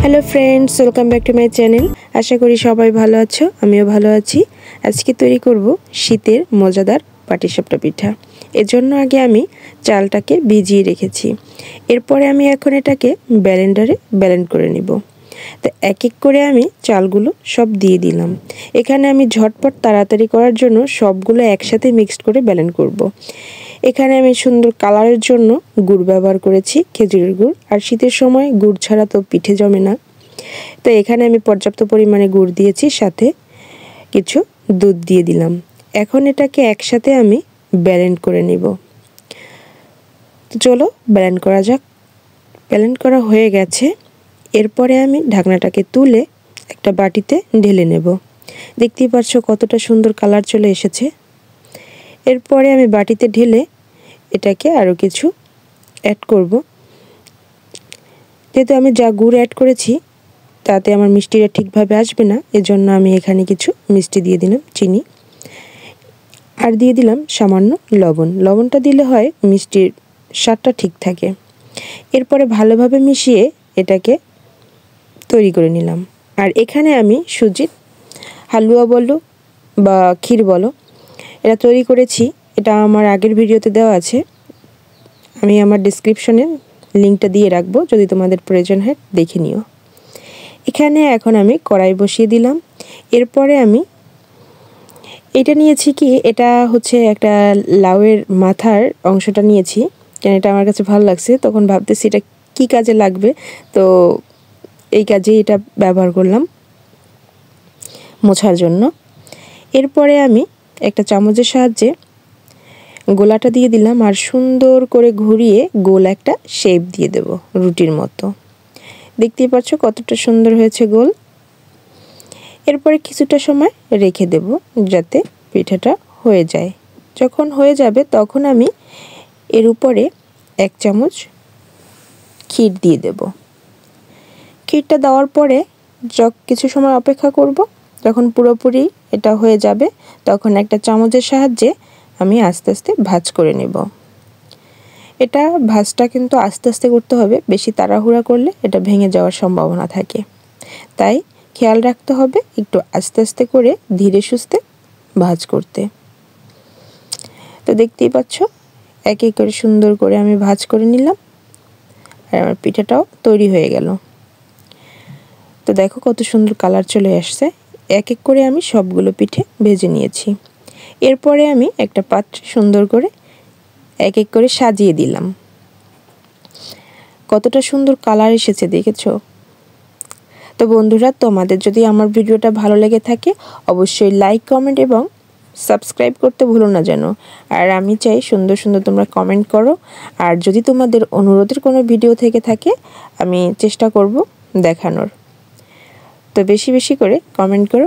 Hello friends, welcome back to my channel. आशा करी सबाई भालो आछो, आमिও भालो आछि। आजके तैरी करब शीतेर मजादार पाटिसापटा पिठा। एर जोन्नो आगे आमी चालटाके भिजिए रेखेछि। एरपरे आमी एखन एटाके ब्लेंडारे ब्लेंड करे निब। तो एक एक करे आमी चालगुलो सब दिए दिलाम। एखाने आमी झटपट ताड़ाताड़ी करार जोन्नो सबगुलो एकसाथे मिक्सड करे ब्लेंड करब। एखाने आमी सुंदर कालारेर जोन्नो गुड़ व्यवहार करेछि, खेजुरेर गुड़। और शीतेर समय गुड़ छाड़ा तो पिठे जमे ना, तो एखाने आमी पर्याप्त परिमाणे गुड़ दिएछि, साथे किछु दूध दिए दिलाम। एखन एटाके एकसाथे आमी ब्लेंड करे निब। तो चलो ब्लेंड करा जाक। ब्लेंड करा हये गेछे। एरपरे आमी ढाकनाटाके तुले एकटा बाटिते ढेले नेब। देखतेई पाচ্ছো कतटा सुंदर कालार चले एसेছে। एरपरे आमी बाटिते ढेले एटाके आरो किछु एड करब। जेहेतु आमी जा गुड़ एड करेছি ताते आमार मिष्टिटा ठीकभाবে आसবে না, एजন্য আমি এখানে কিছু মিষ্টি দিয়ে দিলাম, চিনি, আর দিয়ে দিলাম সামান্য লবণ। লবণটা দিলে হয় মিষ্টির স্বাদটা ঠিক থাকে। এরপরে ভালোভাবে মিশিয়ে এটাকে তৈরি করে নিলাম। আর এখানে আমি সুজির হালুয়া বলো বা ক্ষীর বলো, এটা তৈরি করেছি। এটা আমার আগের ভিডিওতে দেওয়া আছে, আমি আমার ডেসক্রিপশনে লিংকটা দিয়ে রাখবো, যদি তোমাদের প্রয়োজন হয় দেখে নিও। এখানে এখন আমি কড়াই বসিয়ে দিলাম। এরপরে আমি এটা নিয়েছি, কি এটা হচ্ছে একটা লাউয়ের মাথার অংশটা নিয়েছি, কারণ এটা আমার কাছে ভালো লাগছে। তখন ভাবতেছি এটা কি কাজে লাগবে, তো এই কাজে এটা ব্যবহার করলাম মোছার জন্য। এরপরে আমি একটা চামচের সাহায্যে গোলাটা দিয়ে দিলাম আর সুন্দর করে ঘুরিয়ে গোল একটা শেপ দিয়ে দেব, রুটির মতো। দেখতেই পাচ্ছ কতটা সুন্দর হয়েছে গোল। এরপরে কিছুটা সময় রেখে দেব যাতে পিঠাটা হয়ে যায়। যখন হয়ে যাবে তখন আমি এর উপরে এক চামচ ক্ষীর দিয়ে দেব। ক্ষীরটা দেওয়ার পরে কিছু সময় অপেক্ষা করব। যখন পুরোপুরি এটা হয়ে যাবে তখন একটা চামচের সাহায্যে আমি আস্তে আস্তে ভাঁজ করে নেব। এটা ভাঁজটা কিন্তু আস্তে আস্তে করতে হবে, বেশি তাড়াহুড়া করলে এটা ভেঙে যাওয়ার সম্ভাবনা থাকে। তাই খেয়াল রাখতে হবে একটু আস্তে আস্তে করে ধীরে সুস্থে ভাঁজ করতে। তো দেখতেই পাচ্ছ এক এক করে সুন্দর করে আমি ভাঁজ করে নিলাম আর আমার পিঠাটাও তৈরি হয়ে গেল। তো দেখো কত সুন্দর কালার চলে আসছে। এক এক করে আমি সবগুলো পিঠে ভেজে নিয়েছি। এরপরে আমি একটা পাত্রে সুন্দর করে এক এক করে সাজিয়ে দিলাম। কতটা সুন্দর কালার এসেছে দেখেছো? তো বন্ধুরা, তোমাদের যদি আমার ভিডিওটা ভালো লেগে থাকে অবশ্যই লাইক, কমেন্ট এবং সাবস্ক্রাইব করতে ভুলো না যেন। আর আমি চাই সুন্দর সুন্দর তোমরা কমেন্ট করো। আর যদি তোমাদের অনুরোধের কোনো ভিডিও থেকে থাকে আমি চেষ্টা করব দেখানোর। তো বেশি বেশি করে কমেন্ট করো।